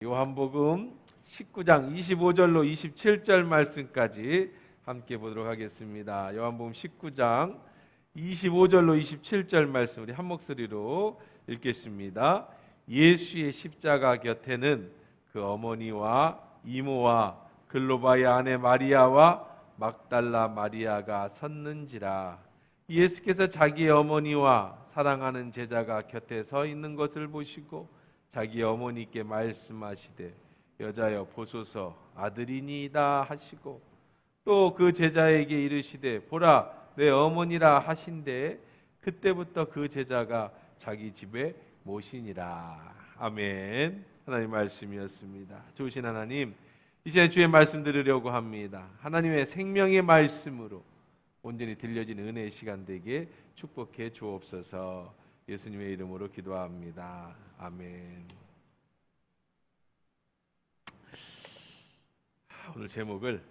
요한복음 19장 25절로 27절 말씀까지 함께 보도록 하겠습니다. 요한복음 19장 25절로 27절 말씀 우리 한 목소리로 읽겠습니다. 예수의 십자가 곁에는 그 어머니와 이모와 글로바의 아내 마리아와 막달라 마리아가 섰는지라. 예수께서 자기의 어머니와 사랑하는 제자가 곁에 서 있는 것을 보시고 자기 어머니께 말씀하시되 여자여 보소서 아들이니이다 하시고 또 그 제자에게 이르시되 보라 내 어머니라 하신대 그때부터 그 제자가 자기 집에 모시니라. 아멘. 하나님 말씀이었습니다. 좋으신 하나님, 이 시간 주의 말씀 들으려고 합니다. 하나님의 생명의 말씀으로 온전히 들려진 은혜의 시간 되게 축복해 주옵소서. 예수님의 이름으로 기도합니다. 아멘. 오늘 제목을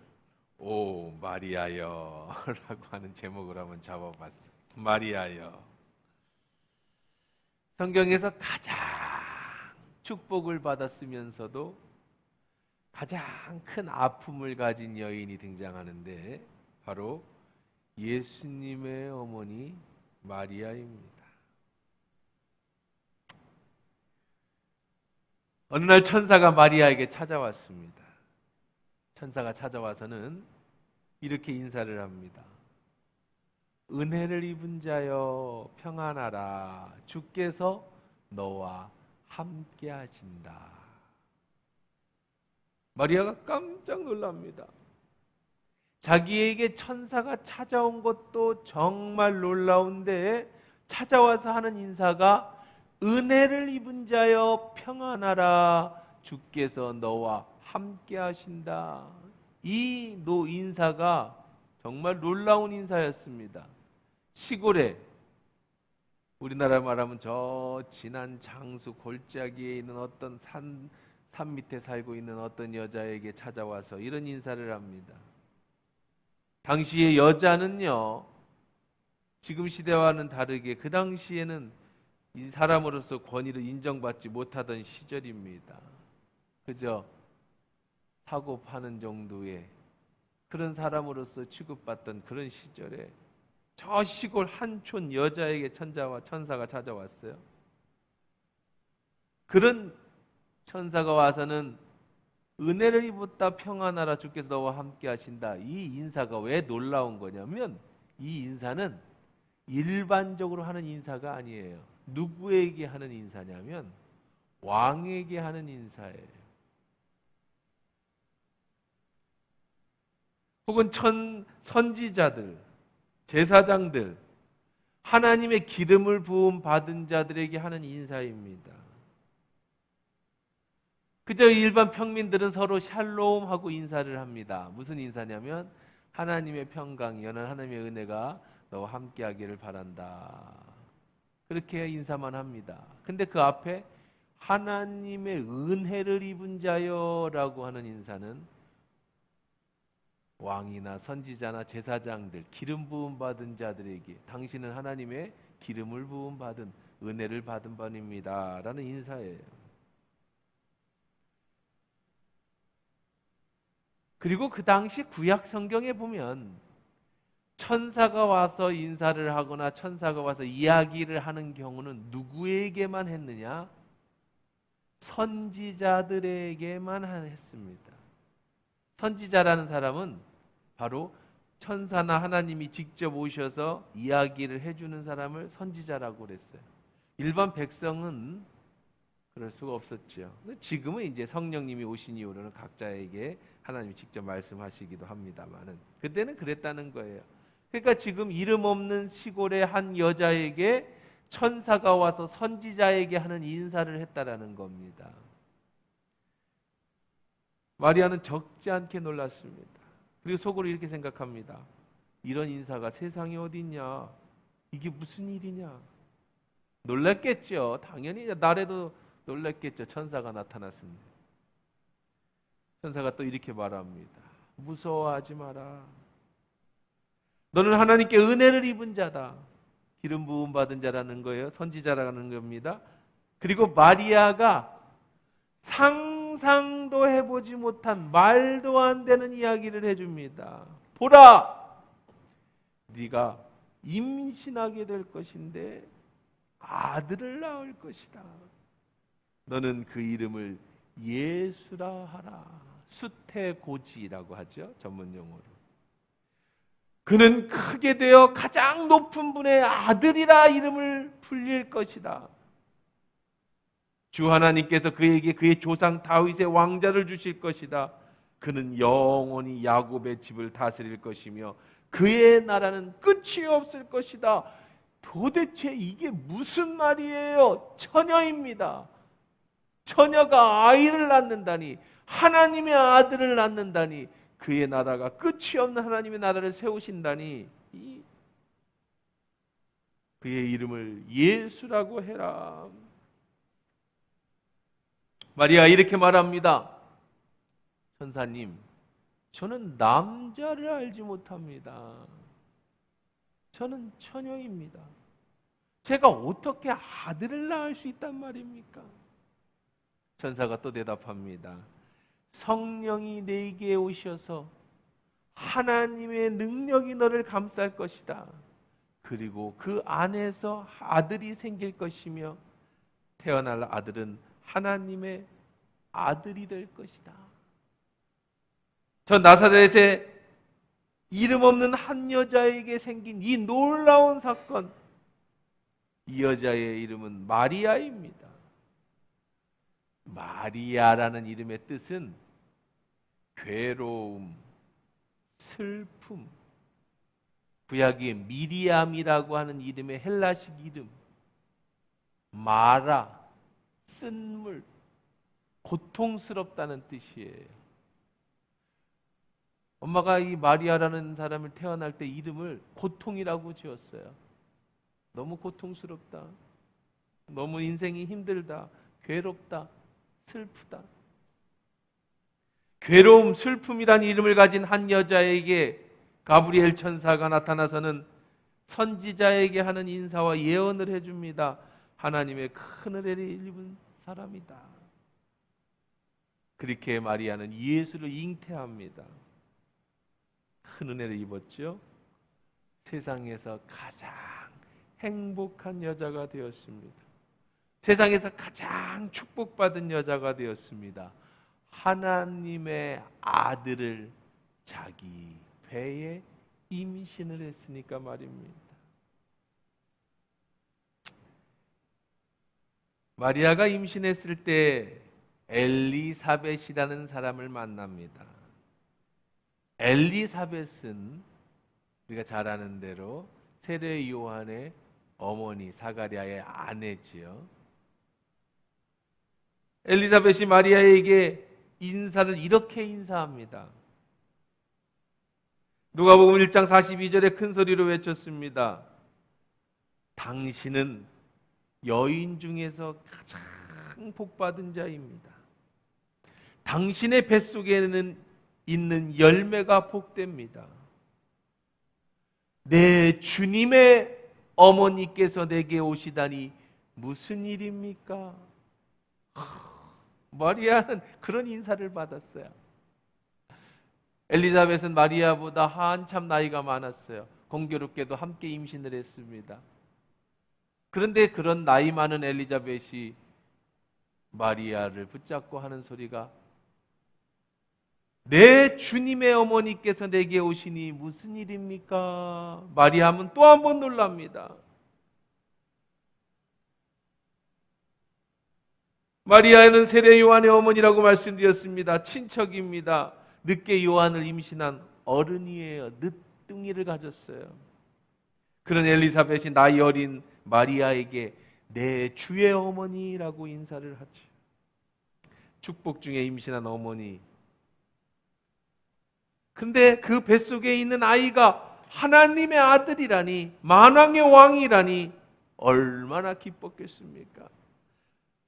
오 마리아여 라고 하는 제목으로 한번 잡아봤어요. 마리아여. 성경에서 가장 축복을 받았으면서도 가장 큰 아픔을 가진 여인이 등장하는데 바로 예수님의 어머니 마리아입니다. 어느 날 천사가 마리아에게 찾아왔습니다. 천사가 찾아와서는 이렇게 인사를 합니다. 은혜를 입은 자여 평안하라. 주께서 너와 함께 하신다. 마리아가 깜짝 놀랍니다. 자기에게 천사가 찾아온 것도 정말 놀라운데 찾아와서 하는 인사가 은혜를 입은 자여 평안하라. 주께서 너와 함께 하신다. 이 인사가 정말 놀라운 인사였습니다. 시골에 우리나라 말하면 저 진한 장수 골짜기에 있는 어떤 산 밑에 살고 있는 어떤 여자에게 찾아와서 이런 인사를 합니다. 당시의 여자는요, 지금 시대와는 다르게 그 당시에는 이 사람으로서 권위를 인정받지 못하던 시절입니다. 그저 사고 파는 정도의 그런 사람으로서 취급받던 그런 시절에 저 시골 한촌 여자에게 천사가 찾아왔어요. 그런 천사가 와서는 은혜를 입었다 평안하라 주께서 너와 함께 하신다. 이 인사가 왜 놀라운 거냐면 이 인사는 일반적으로 하는 인사가 아니에요. 누구에게 하는 인사냐면 왕에게 하는 인사예요. 혹은 선지자들, 제사장들, 하나님의 기름을 부음 받은 자들에게 하는 인사입니다. 그저 일반 평민들은 서로 샬롬하고 인사를 합니다. 무슨 인사냐면 하나님의 평강이 연한 하나님의 은혜가 너와 함께하기를 바란다. 그렇게 인사만 합니다. 근데 그 앞에 하나님의 은혜를 입은 자여라고 하는 인사는 왕이나 선지자나 제사장들, 기름 부음 받은 자들에게 당신은 하나님의 기름을 부음 받은 은혜를 받은 분입니다 라는 인사예요. 그리고 그 당시 구약 성경에 보면 천사가 와서 인사를 하거나 천사가 와서 이야기를 하는 경우는 누구에게만 했느냐? 선지자들에게만 했습니다. 선지자라는 사람은 바로 천사나 하나님이 직접 오셔서 이야기를 해주는 사람을 선지자라고 그랬어요. 일반 백성은 그럴 수가 없었죠. 지금은 이제 성령님이 오신 이후로는 각자에게 하나님이 직접 말씀하시기도 합니다만은 그때는 그랬다는 거예요. 그러니까 지금 이름 없는 시골의 한 여자에게 천사가 와서 선지자에게 하는 인사를 했다라는 겁니다. 마리아는 적지 않게 놀랐습니다. 그리고 속으로 이렇게 생각합니다. 이런 인사가 세상에 어디 있냐? 이게 무슨 일이냐? 놀랐겠죠. 당연히 나래도 놀랐겠죠. 천사가 나타났습니다. 천사가 또 이렇게 말합니다. 무서워하지 마라. 너는 하나님께 은혜를 입은 자다. 기름 부음 받은 자라는 거예요. 선지자라는 겁니다. 그리고 마리아가 상상도 해보지 못한 말도 안 되는 이야기를 해줍니다. 보라, 네가 임신하게 될 것인데 아들을 낳을 것이다. 너는 그 이름을 예수라 하라. 수태고지라고 하죠, 전문 용어로. 그는 크게 되어 가장 높은 분의 아들이라 이름을 불릴 것이다. 주 하나님께서 그에게 그의 조상 다윗의 왕자를 주실 것이다. 그는 영원히 야곱의 집을 다스릴 것이며 그의 나라는 끝이 없을 것이다. 도대체 이게 무슨 말이에요? 처녀입니다. 처녀가 아이를 낳는다니, 하나님의 아들을 낳는다니, 그의 나라가 끝이 없는 하나님의 나라를 세우신다니, 그의 이름을 예수라고 해라. 마리아 이렇게 말합니다. 천사님, 저는 남자를 알지 못합니다. 저는 처녀입니다. 제가 어떻게 아들을 낳을 수 있단 말입니까? 천사가 또 대답합니다. 성령이 내게 오셔서 하나님의 능력이 너를 감쌀 것이다. 그리고 그 안에서 아들이 생길 것이며 태어날 아들은 하나님의 아들이 될 것이다. 저 나사렛에 이름 없는 한 여자에게 생긴 이 놀라운 사건, 이 여자의 이름은 마리아입니다. 마리아라는 이름의 뜻은 괴로움, 슬픔, 구약의 미리암이라고 하는 이름의 헬라식 이름, 마라, 쓴물, 고통스럽다는 뜻이에요. 엄마가 이 마리아라는 사람을 태어날 때 이름을 고통이라고 지었어요. 너무 고통스럽다, 너무 인생이 힘들다, 괴롭다, 슬프다. 괴로움, 슬픔이라는 이름을 가진 한 여자에게 가브리엘 천사가 나타나서는 선지자에게 하는 인사와 예언을 해줍니다. 하나님의 큰 은혜를 입은 사람이다. 그렇게 마리아는 예수를 잉태합니다. 큰 은혜를 입었죠. 세상에서 가장 행복한 여자가 되었습니다. 세상에서 가장 축복받은 여자가 되었습니다. 하나님의 아들을 자기 배에 임신을 했으니까 말입니다. 마리아가 임신했을 때 엘리사벳이라는 사람을 만납니다. 엘리사벳은 우리가 잘 아는 대로 세례 요한의 어머니 사가랴의 아내지요. 엘리사벳이 마리아에게 인사를 이렇게 인사합니다. 누가복음 1장 42절에 큰 소리로 외쳤습니다. 당신은 여인 중에서 가장 복받은 자입니다. 당신의 뱃속에는 있는 열매가 복됩니다. 내 주님의 어머니께서 내게 오시다니 무슨 일입니까? 마리아는 그런 인사를 받았어요. 엘리사벳은 마리아보다 한참 나이가 많았어요. 공교롭게도 함께 임신을 했습니다. 그런데 그런 나이 많은 엘리사벳이 마리아를 붙잡고 하는 소리가 내 주님의 어머니께서 내게 오시니 무슨 일입니까? 마리아는 또 한 번 놀랍니다. 마리아는 세례 요한의 어머니라고 말씀드렸습니다. 친척입니다. 늦게 요한을 임신한 어른이에요. 늦둥이를 가졌어요. 그런 엘리사벳이 나이 어린 마리아에게 내 주의 어머니라고 인사를 하죠. 축복 중에 임신한 어머니. 근데 그 뱃속에 있는 아이가 하나님의 아들이라니, 만왕의 왕이라니 얼마나 기뻤겠습니까?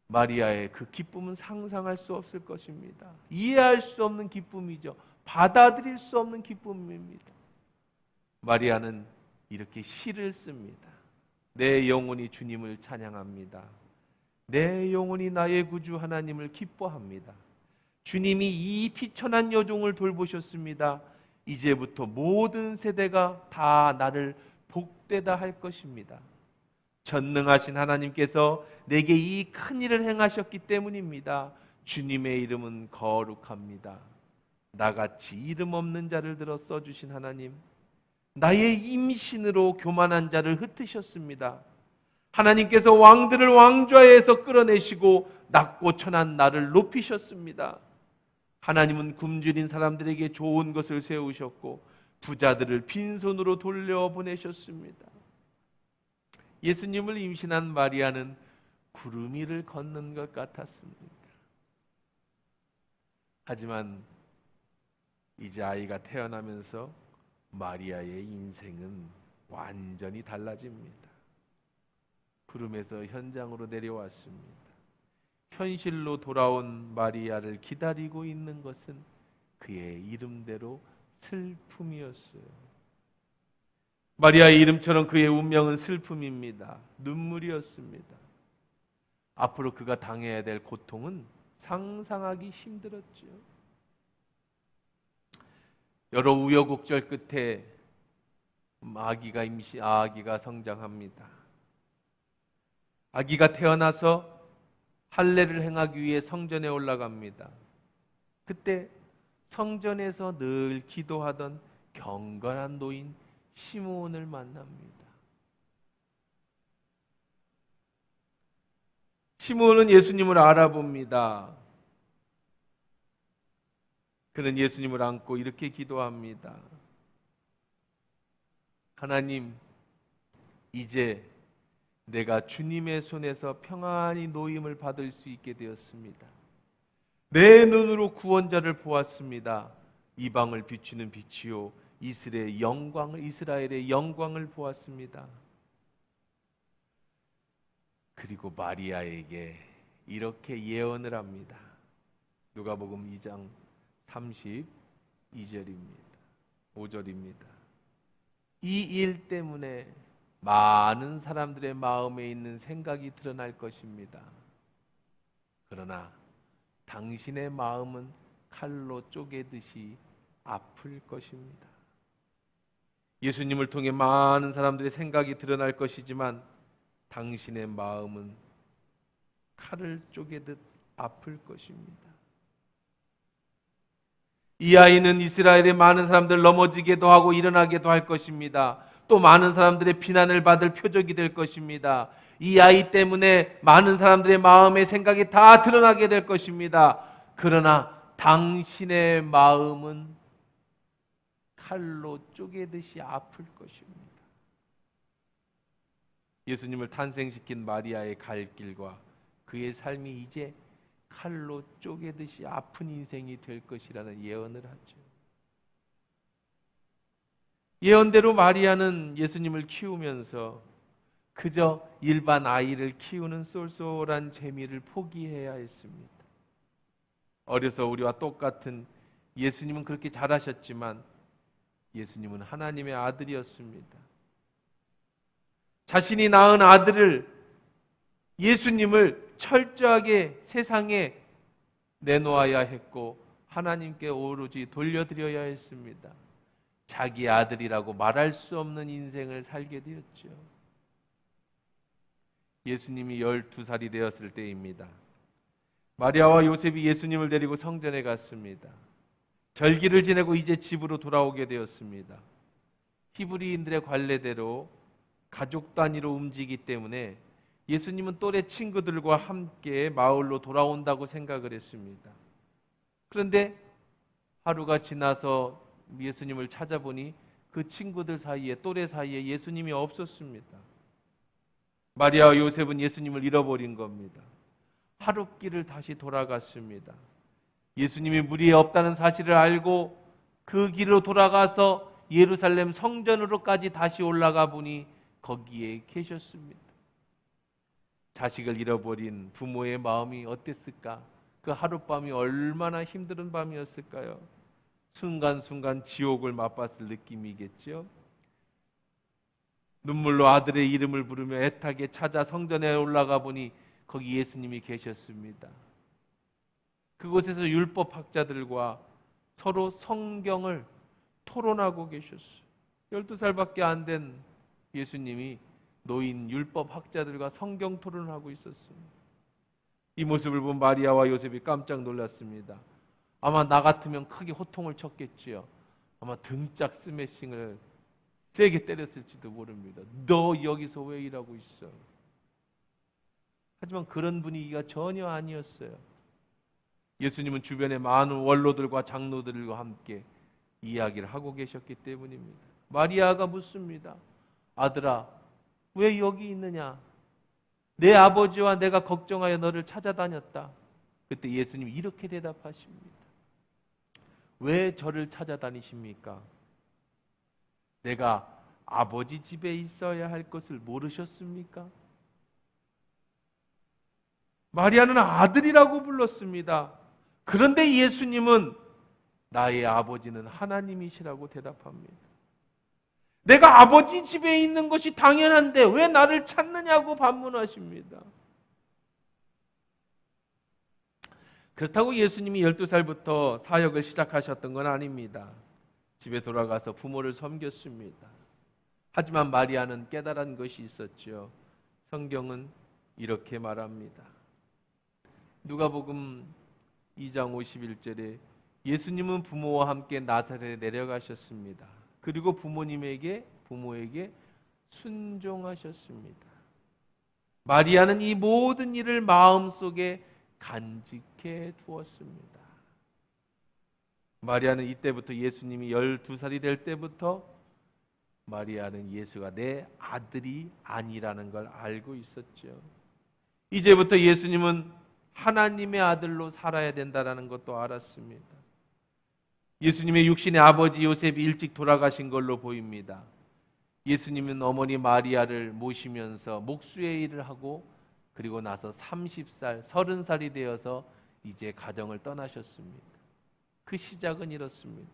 마리아의 그 기쁨은 상상할 수 없을 것입니다. 이해할 수 없는 기쁨이죠. 받아들일 수 없는 기쁨입니다. 마리아는 이렇게 시를 씁니다. 내 영혼이 주님을 찬양합니다. 내 영혼이 나의 구주 하나님을 기뻐합니다. 주님이 이 비천한 여종을 돌보셨습니다. 이제부터 모든 세대가 다 나를 복되다 할 것입니다. 전능하신 하나님께서 내게 이 큰 일을 행하셨기 때문입니다. 주님의 이름은 거룩합니다. 나같이 이름 없는 자를 들어 써주신 하나님, 나의 임신으로 교만한 자를 흩으셨습니다. 하나님께서 왕들을 왕좌에서 끌어내시고 낮고 천한 나를 높이셨습니다. 하나님은 굶주린 사람들에게 좋은 것을 세우셨고 부자들을 빈손으로 돌려보내셨습니다. 예수님을 임신한 마리아는 구름 위를 걷는 것 같았습니다. 하지만 이제 아이가 태어나면서 마리아의 인생은 완전히 달라집니다. 구름에서 현장으로 내려왔습니다. 현실로 돌아온 마리아를 기다리고 있는 것은 그의 이름대로 슬픔이었어요. 마리아의 이름처럼 그의 운명은 슬픔입니다. 눈물이었습니다. 앞으로 그가 당해야 될 고통은 상상하기 힘들었죠. 여러 우여곡절 끝에 아기가 성장합니다. 아기가 태어나서 할례를 행하기 위해 성전에 올라갑니다. 그때 성전에서 늘 기도하던 경건한 노인 시므온을 만납니다. 시므온은 예수님을 알아봅니다. 그는 예수님을 안고 이렇게 기도합니다. 하나님, 이제 내가 주님의 손에서 평안히 노임을 받을 수 있게 되었습니다. 내 눈으로 구원자를 보았습니다. 이방을 비추는 빛이요 이스라엘의 영광을 보았습니다. 그리고 마리아에게 이렇게 예언을 합니다. 누가복음 2장 32절입니다. 5절입니다. 이 일 때문에 많은 사람들의 마음에 있는 생각이 드러날 것입니다. 그러나 당신의 마음은 칼로 쪼개듯이 아플 것입니다. 예수님을 통해 많은 사람들의 생각이 드러날 것이지만 당신의 마음은 칼을 쪼개듯 아플 것입니다. 이 아이는 이스라엘의 많은 사람들 넘어지게도 하고 일어나게도 할 것입니다. 또 많은 사람들의 비난을 받을 표적이 될 것입니다. 이 아이 때문에 많은 사람들의 마음의 생각이 다 드러나게 될 것입니다. 그러나 당신의 마음은 칼로 쪼개듯이 아플 것입니다. 예수님을 탄생시킨 마리아의 갈 길과 그의 삶이 이제 칼로 쪼개듯이 아픈 인생이 될 것이라는 예언을 하죠. 예언대로 마리아는 예수님을 키우면서 그저 일반 아이를 키우는 쏠쏠한 재미를 포기해야 했습니다. 어려서 우리와 똑같은 예수님은 그렇게 잘하셨지만 예수님은 하나님의 아들이었습니다. 자신이 낳은 아들을, 예수님을 철저하게 세상에 내놓아야 했고 하나님께 오로지 돌려드려야 했습니다. 자기 아들이라고 말할 수 없는 인생을 살게 되었죠. 예수님이 12살이 되었을 때입니다. 마리아와 요셉이 예수님을 데리고 성전에 갔습니다. 절기를 지내고 이제 집으로 돌아오게 되었습니다. 히브리인들의 관례대로 가족 단위로 움직이기 때문에 예수님은 또래 친구들과 함께 마을로 돌아온다고 생각을 했습니다. 그런데 하루가 지나서 예수님을 찾아보니 그 친구들 사이에, 또래 사이에 예수님이 없었습니다. 마리아와 요셉은 예수님을 잃어버린 겁니다. 하룻길을 다시 돌아갔습니다. 예수님이 무리에 없다는 사실을 알고 그 길로 돌아가서 예루살렘 성전으로까지 다시 올라가 보니 거기에 계셨습니다. 자식을 잃어버린 부모의 마음이 어땠을까? 그 하룻밤이 얼마나 힘든 밤이었을까요? 순간순간 지옥을 맛봤을 느낌이겠죠. 눈물로 아들의 이름을 부르며 애타게 찾아 성전에 올라가 보니 거기 예수님이 계셨습니다. 그곳에서 율법학자들과 서로 성경을 토론하고 계셨어요. 12살밖에 안 된 예수님이 노인 율법학자들과 성경 토론을 하고 있었습니다. 이 모습을 본 마리아와 요셉이 깜짝 놀랐습니다. 아마 나 같으면 크게 호통을 쳤겠지요. 아마 등짝 스매싱을 세게 때렸을지도 모릅니다. 너 여기서 왜 일하고 있어? 하지만 그런 분위기가 전혀 아니었어요. 예수님은 주변의 많은 원로들과 장로들과 함께 이야기를 하고 계셨기 때문입니다. 마리아가 묻습니다. 아들아, 왜 여기 있느냐? 내 아버지와 내가 걱정하여 너를 찾아다녔다. 그때 예수님이 이렇게 대답하십니다. 왜 저를 찾아다니십니까? 내가 아버지 집에 있어야 할 것을 모르셨습니까? 마리아는 아들이라고 불렀습니다. 그런데 예수님은 나의 아버지는 하나님이시라고 대답합니다. 내가 아버지 집에 있는 것이 당연한데 왜 나를 찾느냐고 반문하십니다. 그렇다고 예수님이 12살부터 사역을 시작하셨던 건 아닙니다. 집에 돌아가서 부모를 섬겼습니다. 하지만 마리아는 깨달은 것이 있었죠. 성경은 이렇게 말합니다. 누가복음 2장 51절에 예수님은 부모와 함께 나사렛에 내려가셨습니다. 그리고 부모에게 순종하셨습니다. 마리아는 이 모든 일을 마음속에 간직해 두었습니다. 마리아는 이때부터 예수님이 12살이 될 때부터 마리아는 예수가 내 아들이 아니라는 걸 알고 있었죠. 이제부터 예수님은 하나님의 아들로 살아야 된다는 것도 알았습니다. 예수님의 육신의 아버지 요셉이 일찍 돌아가신 걸로 보입니다. 예수님은 어머니 마리아를 모시면서 목수의 일을 하고 그리고 나서 30살, 30살이 되어서 이제 가정을 떠나셨습니다. 그 시작은 이렇습니다.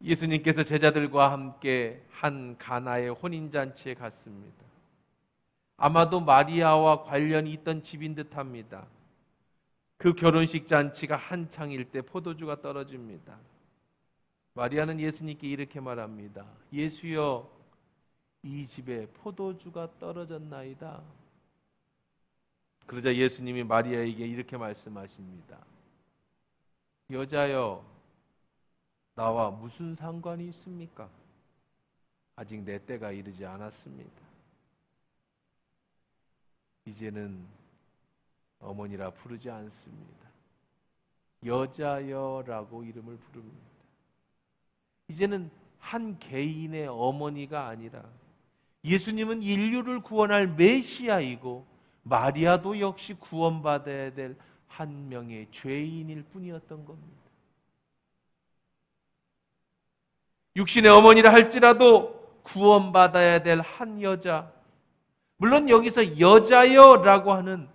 예수님께서 제자들과 함께 한 가나의 혼인잔치에 갔습니다. 아마도 마리아와 관련이 있던 집인 듯합니다. 그 결혼식 잔치가 한창일 때 포도주가 떨어집니다. 마리아는 예수님께 이렇게 말합니다. 예수여, 이 집에 포도주가 떨어졌나이다. 그러자 예수님이 마리아에게 이렇게 말씀하십니다. 여자여, 나와 무슨 상관이 있습니까? 아직 내 때가 이르지 않았습니다. 이제는 어머니라 부르지 않습니다. 여자여라고 이름을 부릅니다. 이제는 한 개인의 어머니가 아니라 예수님은 인류를 구원할 메시아이고 마리아도 역시 구원받아야 될 한 명의 죄인일 뿐이었던 겁니다. 육신의 어머니라 할지라도 구원받아야 될 한 여자, 물론 여기서 여자여라고 하는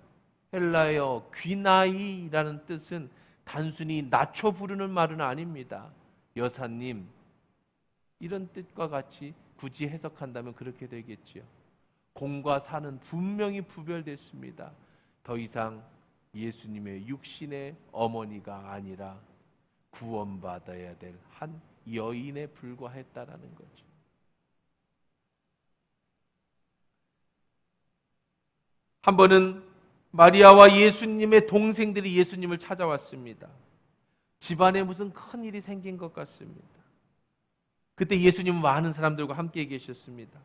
헬라어 귀나이라는 뜻은 단순히 낮춰 부르는 말은 아닙니다. 여사님, 이런 뜻과 같이 굳이 해석한다면 그렇게 되겠지요. 공과 사는 분명히 구별됐습니다. 더 이상 예수님의 육신의 어머니가 아니라 구원받아야 될 한 여인에 불과했다라는 거죠. 한 번은 마리아와 예수님의 동생들이 예수님을 찾아왔습니다. 집안에 무슨 큰 일이 생긴 것 같습니다. 그때 예수님은 많은 사람들과 함께 계셨습니다.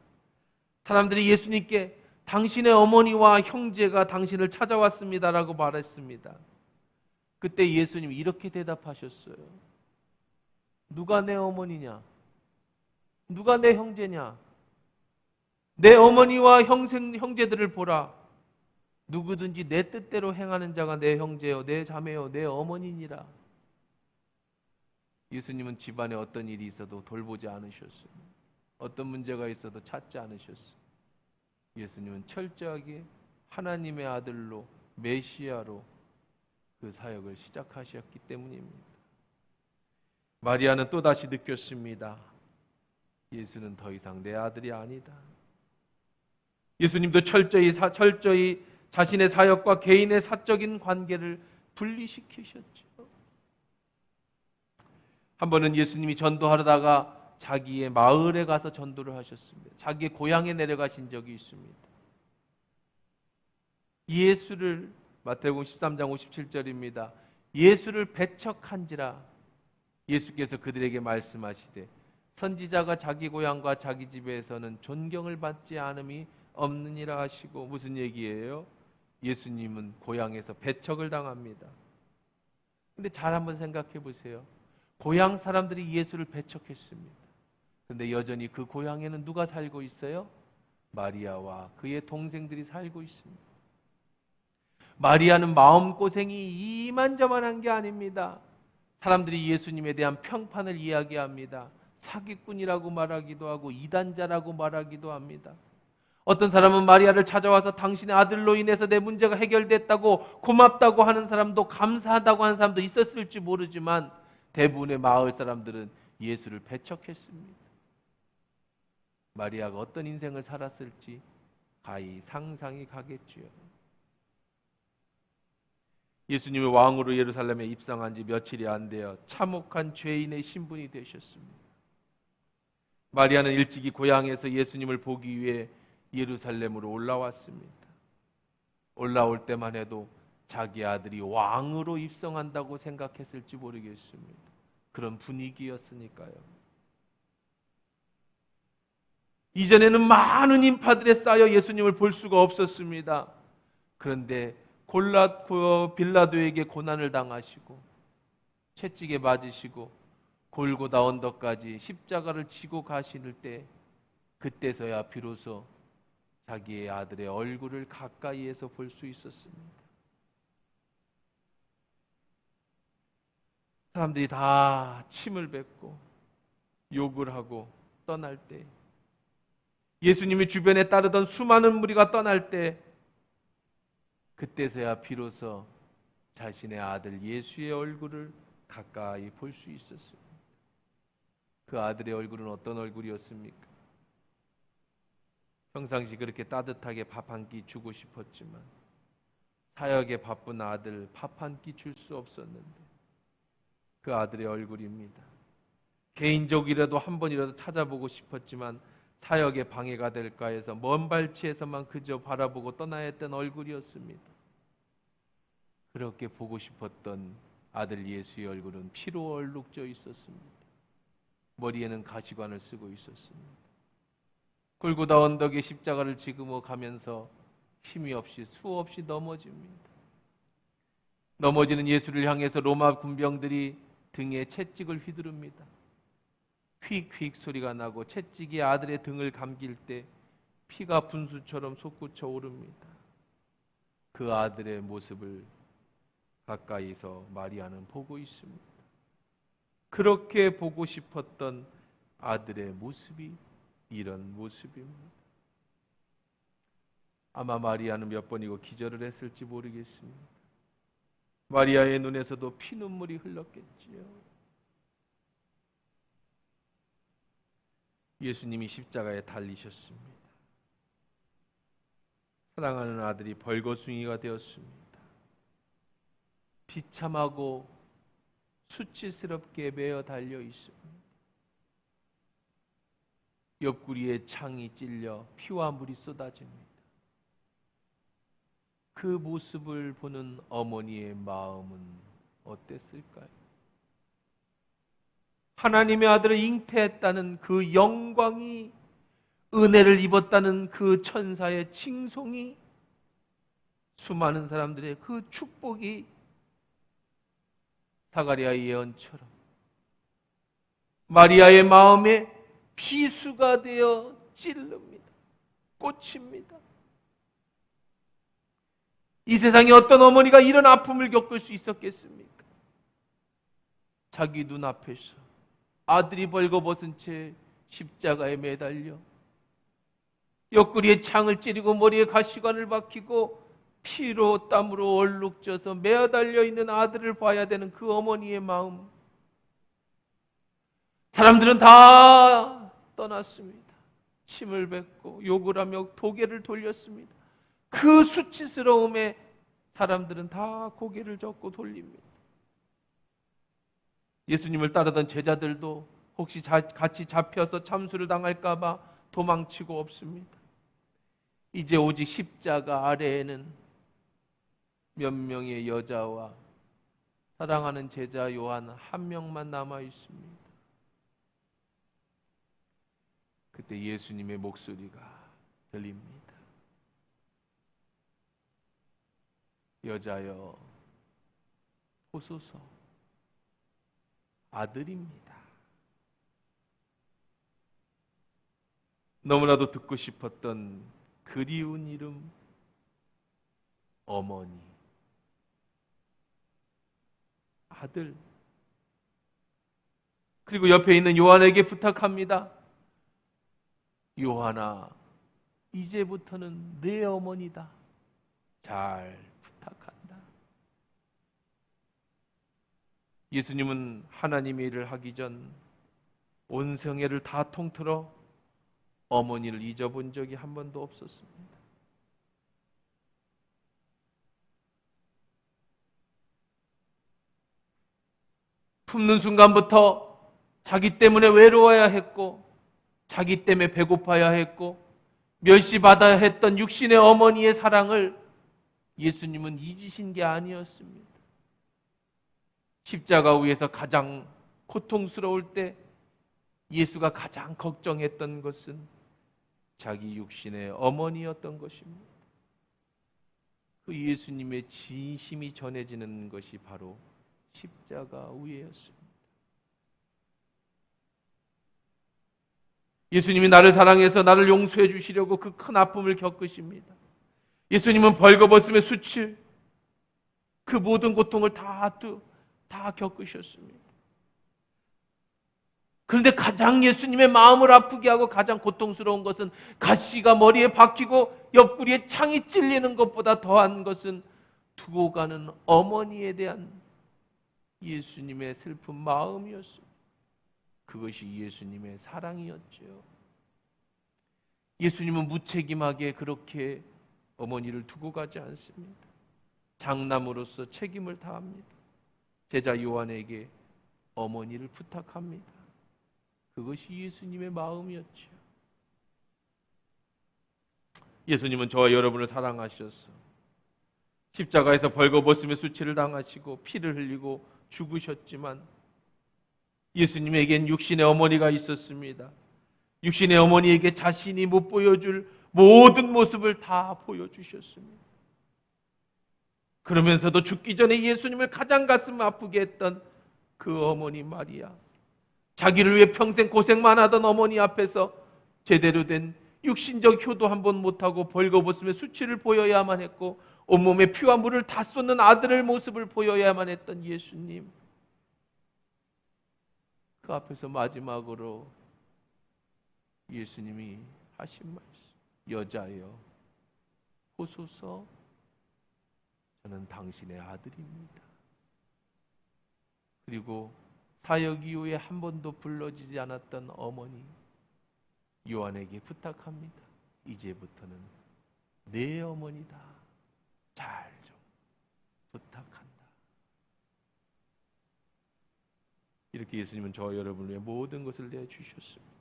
사람들이 예수님께 당신의 어머니와 형제가 당신을 찾아왔습니다라고 말했습니다. 그때 예수님이 이렇게 대답하셨어요. 누가 내 어머니냐? 누가 내 형제냐? 내 어머니와 형제들을 보라. 누구든지 내 뜻대로 행하는 자가 내 형제요, 내 자매요, 내 어머니니라. 예수님은 집안에 어떤 일이 있어도 돌보지 않으셨어요. 어떤 문제가 있어도 찾지 않으셨어요. 예수님은 철저하게 하나님의 아들로 메시아로 그 사역을 시작하셨기 때문입니다. 마리아는 또다시 느꼈습니다. 예수는 더 이상 내 아들이 아니다. 예수님도 철저히 자신의 사역과 개인의 사적인 관계를 분리시키셨죠. 한 번은 예수님이 전도하다가 자기의 마을에 가서 전도를 하셨습니다. 자기의 고향에 내려가신 적이 있습니다. 예수를, 마태복음 13장 57절입니다. 예수를 배척한지라 예수께서 그들에게 말씀하시되 선지자가 자기 고향과 자기 집에서는 존경을 받지 않음이 없느니라 하시고, 무슨 얘기예요? 예수님은 고향에서 배척을 당합니다. 근데 잘 한번 생각해 보세요. 고향 사람들이 예수를 배척했습니다. 근데 여전히 그 고향에는 누가 살고 있어요? 마리아와 그의 동생들이 살고 있습니다. 마리아는 마음고생이 이만저만한 게 아닙니다. 사람들이 예수님에 대한 평판을 이야기합니다. 사기꾼이라고 말하기도 하고 이단자라고 말하기도 합니다. 어떤 사람은 마리아를 찾아와서 당신의 아들로 인해서 내 문제가 해결됐다고 고맙다고 하는 사람도, 감사하다고 하는 사람도 있었을지 모르지만 대부분의 마을 사람들은 예수를 배척했습니다. 마리아가 어떤 인생을 살았을지 가히 상상이 가겠지요. 예수님이 왕으로 예루살렘에 입성한 지 며칠이 안 되어 참혹한 죄인의 신분이 되셨습니다. 마리아는 일찍이 고향에서 예수님을 보기 위해 예루살렘으로 올라왔습니다. 올라올 때만 해도 자기 아들이 왕으로 입성한다고 생각했을지 모르겠습니다. 그런 분위기였으니까요. 이전에는 많은 인파들에 쌓여 예수님을 볼 수가 없었습니다. 그런데 빌라도에게 고난을 당하시고 채찍에 맞으시고 골고다 언덕까지 십자가를 지고 가실 때, 그때서야 비로소 자기의 아들의 얼굴을 가까이에서 볼 수 있었습니다. 사람들이 다 침을 뱉고 욕을 하고 떠날 때, 예수님이 주변에 따르던 수많은 무리가 떠날 때, 그때서야 비로소 자신의 아들 예수의 얼굴을 가까이 볼 수 있었습니다. 그 아들의 얼굴은 어떤 얼굴이었습니까? 평상시 그렇게 따뜻하게 밥 한 끼 주고 싶었지만 사역에 바쁜 아들 밥 한 끼 줄 수 없었는데 그 아들의 얼굴입니다. 개인적이라도 한 번이라도 찾아보고 싶었지만 사역에 방해가 될까 해서 먼 발치에서만 그저 바라보고 떠나야 했던 얼굴이었습니다. 그렇게 보고 싶었던 아들 예수의 얼굴은 피로 얼룩져 있었습니다. 머리에는 가시관을 쓰고 있었습니다. 골고다 언덕에 십자가를 지고 가면서 힘이 없이 수없이 넘어집니다. 넘어지는 예수를 향해서 로마 군병들이 등에 채찍을 휘두릅니다. 휙휙 소리가 나고 채찍이 아들의 등을 감길 때 피가 분수처럼 솟구쳐 오릅니다. 그 아들의 모습을 가까이서 마리아는 보고 있습니다. 그렇게 보고 싶었던 아들의 모습이 이런 모습입니다. 아마 마리아는 몇 번이고 기절을 했을지 모르겠습니다. 마리아의 눈에서도 피눈물이 흘렀겠지요. 예수님이 십자가에 달리셨습니다. 사랑하는 아들이 벌거숭이가 되었습니다. 비참하고 수치스럽게 매어 달려 있습니다. 옆구리에 창이 찔려 피와 물이 쏟아집니다. 그 모습을 보는 어머니의 마음은 어땠을까요? 하나님의 아들을 잉태했다는 그 영광이, 은혜를 입었다는 그 천사의 칭송이, 수많은 사람들의 그 축복이 사가랴의 예언처럼 마리아의 마음에 비수가 되어 찔릅니다. 꽂힙니다. 이 세상에 어떤 어머니가 이런 아픔을 겪을 수 있었겠습니까? 자기 눈앞에서 아들이 벌거벗은 채 십자가에 매달려 옆구리에 창을 찌르고 머리에 가시관을 박히고 피로 땀으로 얼룩져서 매어달려 있는 아들을 봐야 되는 그 어머니의 마음. 사람들은 다 떠났습니다. 침을 뱉고 욕을 하며 고개를 돌렸습니다. 그 수치스러움에 사람들은 다 고개를 젓고 돌립니다. 예수님을 따르던 제자들도 혹시 같이 잡혀서 참수를 당할까 봐 도망치고 없습니다. 이제 오직 십자가 아래에는 몇 명의 여자와 사랑하는 제자 요한 한 명만 남아 있습니다. 그때 예수님의 목소리가 들립니다. 여자여, 보소서, 아들입니다. 너무나도 듣고 싶었던 그리운 이름, 어머니, 아들. 그리고 옆에 있는 요한에게 부탁합니다. 요한아, 이제부터는 내 어머니다. 잘 부탁한다. 예수님은 하나님의 일을 하기 전 온 생애를 다 통틀어 어머니를 잊어본 적이 한 번도 없었습니다. 품는 순간부터 자기 때문에 외로워야 했고, 자기 때문에 배고파야 했고, 멸시받아야 했던 육신의 어머니의 사랑을 예수님은 잊으신 게 아니었습니다. 십자가 위에서 가장 고통스러울 때 예수가 가장 걱정했던 것은 자기 육신의 어머니였던 것입니다. 그 예수님의 진심이 전해지는 것이 바로 십자가 위에였습니다. 예수님이 나를 사랑해서 나를 용서해 주시려고 그 큰 아픔을 겪으십니다. 예수님은 벌거벗음의 수칠, 그 모든 고통을 다 겪으셨습니다. 그런데 가장 예수님의 마음을 아프게 하고 가장 고통스러운 것은 가시가 머리에 박히고 옆구리에 창이 찔리는 것보다 더한 것은 두고 가는 어머니에 대한 예수님의 슬픈 마음이었습니다. 그것이 예수님의 사랑이었죠. 예수님은 무책임하게 그렇게 어머니를 두고 가지 않습니다. 장남으로서 책임을 다합니다. 제자 요한에게 어머니를 부탁합니다. 그것이 예수님의 마음이었죠. 예수님은 저와 여러분을 사랑하셔서 십자가에서 벌거벗음의 수치를 당하시고 피를 흘리고 죽으셨지만 예수님에겐 육신의 어머니가 있었습니다. 육신의 어머니에게 자신이 못 보여줄 모든 모습을 다 보여주셨습니다. 그러면서도 죽기 전에 예수님을 가장 가슴 아프게 했던 그 어머니 마리아, 자기를 위해 평생 고생만 하던 어머니 앞에서 제대로 된 육신적 효도 한번 못하고 벌거벗음의 수치를 보여야만 했고 온몸에 피와 물을 다 쏟는 아들의 모습을 보여야만 했던 예수님, 그 앞에서 마지막으로 예수님이 하신 말씀, 여자여 보소서, 저는 당신의 아들입니다. 그리고 사역 이후에 한 번도 불러지지 않았던 어머니 요한에게 부탁합니다. 이제부터는 내 어머니다. 잘 좀 부탁한다. 이렇게 예수님은 저와 여러분을 위해 모든 것을 내주셨습니다.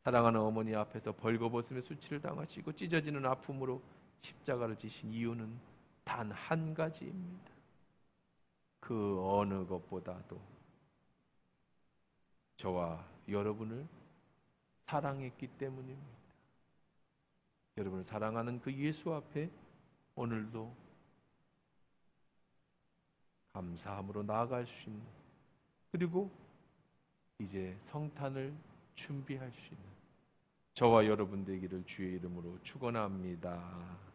사랑하는 어머니 앞에서 벌거벗음의 수치를 당하시고 찢어지는 아픔으로 십자가를 지신 이유는 단 한 가지입니다. 그 어느 것보다도 저와 여러분을 사랑했기 때문입니다. 여러분을 사랑하는 그 예수 앞에 오늘도 감사함으로 나아갈 수 있는, 그리고 이제 성탄을 준비할 수 있는 저와 여러분 되기를 주의 이름으로 축원합니다.